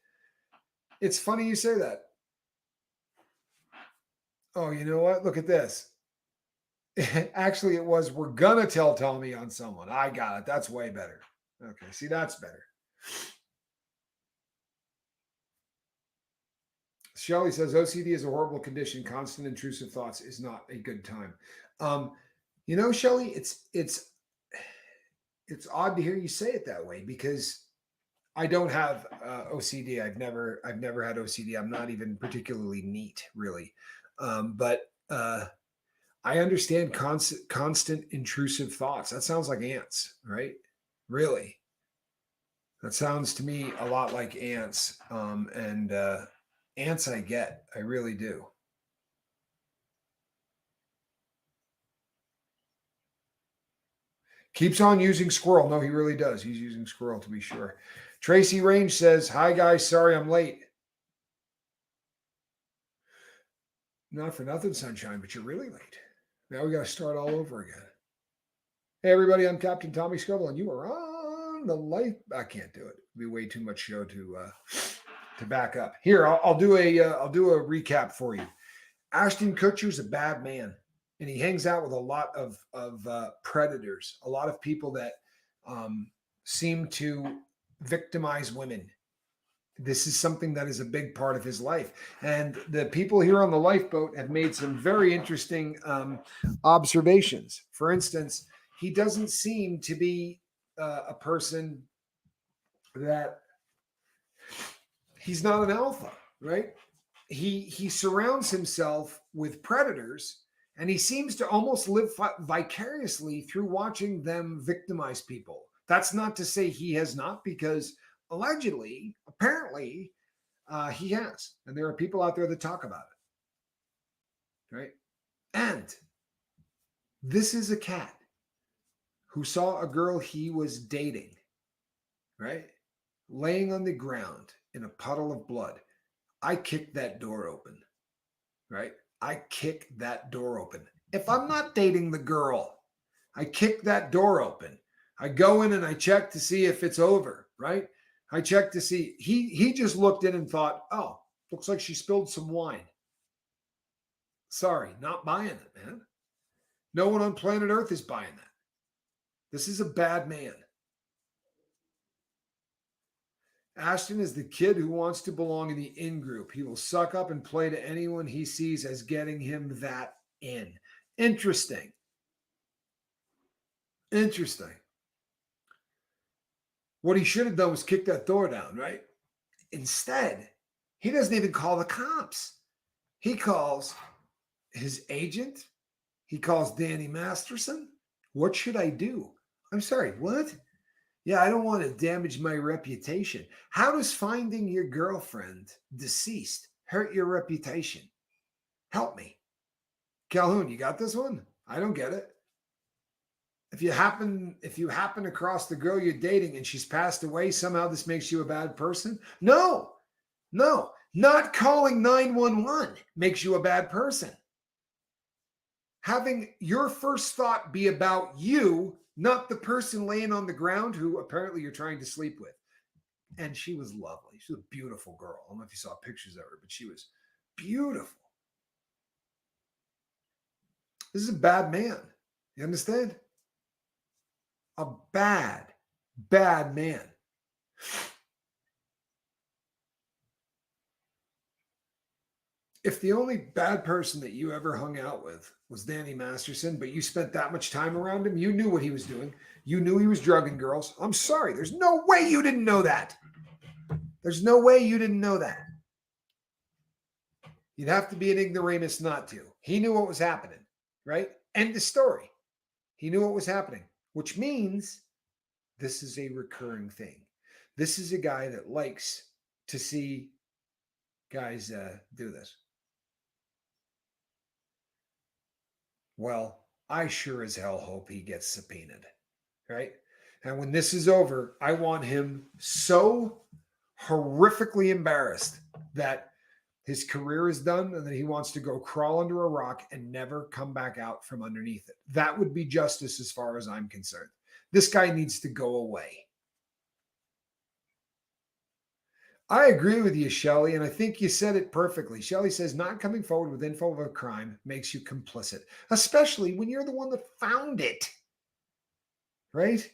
It's funny you say that. Oh, you know what? Look at this. Actually, it was, we're going to tell Tommy on someone. I got it. That's way better. Okay. See, that's better. Shelly says OCD is a horrible condition. Constant intrusive thoughts is not a good time. You know, Shelly, it's odd to hear you say it that way because I don't have OCD. I've never had OCD. I'm not even particularly neat, really. But I understand constant intrusive thoughts. That sounds like ants, right? Really, that sounds to me a lot like ants. And ants, I get. I really do. Keeps on using squirrel. No, he really does. He's using squirrel to be sure. Tracy Range says, "Hi guys, sorry I'm late." Not for nothing, sunshine, but you're really late. Now we got to start all over again. Hey everybody, I'm Captain Tommy Scovel, and you are on the life. I can't do it. It'd be way too much show to back up. Here, I'll do a recap for you. Ashton Kutcher's a bad man, and he hangs out with a lot of predators, a lot of people that seem to victimize women. This is something that is a big part of his life. And the people here on the lifeboat have made some very interesting observations. For instance, he doesn't seem to be a person that he's not an alpha, right? He surrounds himself with predators, and he seems to almost live vicariously through watching them victimize people. That's not to say he has not, because allegedly, apparently, he has. And there are people out there that talk about it, right? And this is a cat who saw a girl he was dating, right, laying on the ground in a puddle of blood. I kicked that door open, right? I kick that door open. If I'm not dating the girl, I kick that door open. I go in and I check to see if it's over, right? I check to see. He just looked in and thought, oh, looks like she spilled some wine. Sorry, not buying it, man. No one on planet Earth is buying that. This is a bad man. Ashton is the kid who wants to belong in the in group. He will suck up and play to anyone he sees as getting him that in. Interesting. Interesting. What he should have done was kick that door down, right? Instead, he doesn't even call the cops. He calls his agent. He calls Danny Masterson. What should I do? I'm sorry, what? Yeah, I don't want to damage my reputation. How does finding your girlfriend deceased hurt your reputation? Help me. Calhoun, you got this one? I don't get it. If you happen to cross the girl you're dating and she's passed away, somehow this makes you a bad person? No, not calling 911 makes you a bad person. Having your first thought be about you, not the person laying on the ground who apparently you're trying to sleep with. And she was lovely. She was a beautiful girl. I don't know if you saw pictures of her, but she was beautiful. This is a bad man. You understand? A bad man. If the only bad person that you ever hung out with was Danny Masterson, but you spent that much time around him, you knew what he was doing. You knew he was drugging girls. I'm sorry. There's no way you didn't know that. There's no way you didn't know that. You'd have to be an ignoramus not to. He knew what was happening, right? End of story. He knew what was happening, which means this is a recurring thing. This is a guy that likes to see guys do this. Well, I sure as hell hope he gets subpoenaed, right? And when this is over, I want him so horrifically embarrassed that his career is done and that he wants to go crawl under a rock and never come back out from underneath it. That would be justice as far as I'm concerned. This guy needs to go away. I agree with you, Shelley, and I think you said it perfectly. Shelley says not coming forward with info of a crime makes you complicit, especially when you're the one that found it. Right?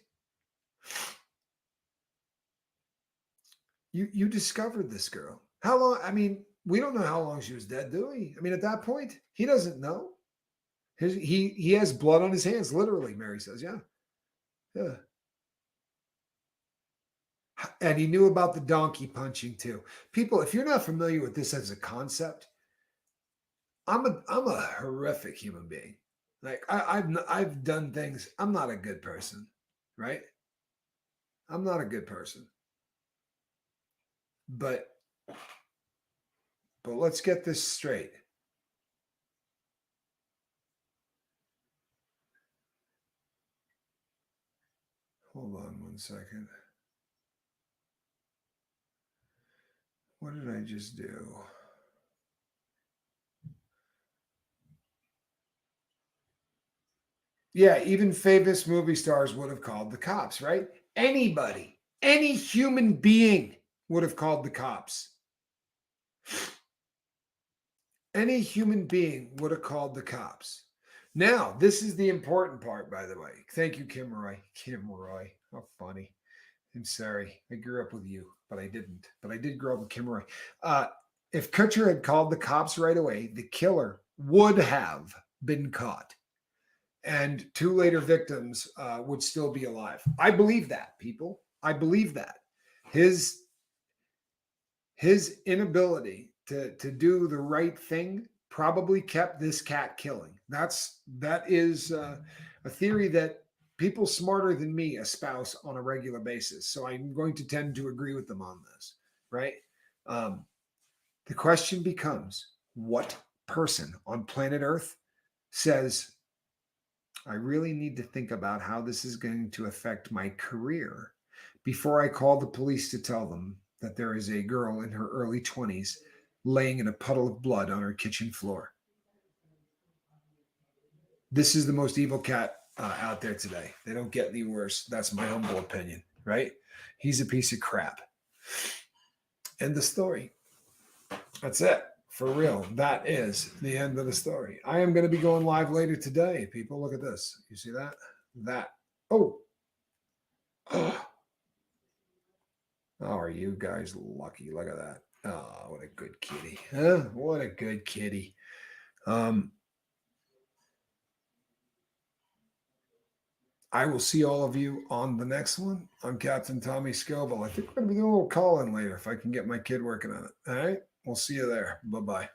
You discovered this girl. How long? I mean, we don't know how long she was dead, do we? I mean, at that point, he doesn't know. He has blood on his hands, literally, Mary says. Yeah. Yeah. And he knew about the donkey punching too. People, if you're not familiar with this as a concept, I'm a horrific human being. Like I've done things. I'm not a good person, right? I'm not a good person. But let's get this straight. Hold on one second. What did I just do? Yeah, even famous movie stars would have called the cops, right? Anybody, any human being would have called the cops. Any human being would have called the cops. Now, this is the important part, by the way. Thank you, Kim Roy. Kim Roy. How funny. I'm sorry. I grew up with you, but I didn't. But I did grow up with Kim Roy. If Kutcher had called the cops right away, the killer would have been caught. And 2 later victims would still be alive. I believe that, people. I believe that. His inability to do the right thing probably kept this cat killing. That is a theory that people smarter than me espouse on a regular basis. So I'm going to tend to agree with them on this, right? The question becomes, what person on planet Earth says, I really need to think about how this is going to affect my career before I call the police to tell them that there is a girl in her early 20s laying in a puddle of blood on her kitchen floor. This is the most evil cat out there today. They don't get any worse. That's my humble opinion, right? He's a piece of crap. End the story. That's it. For real. That is the end of the story. I am going to be going live later today. People, look at this. You see that? That. Oh. Oh, are you guys lucky? Look at that. Oh, what a good kitty. Huh? What a good kitty. I will see all of you on the next one. I'm Captain Tommy Scoville. I think we're going to be doing a little call-in later if I can get my kid working on it. All right? We'll see you there. Bye-bye.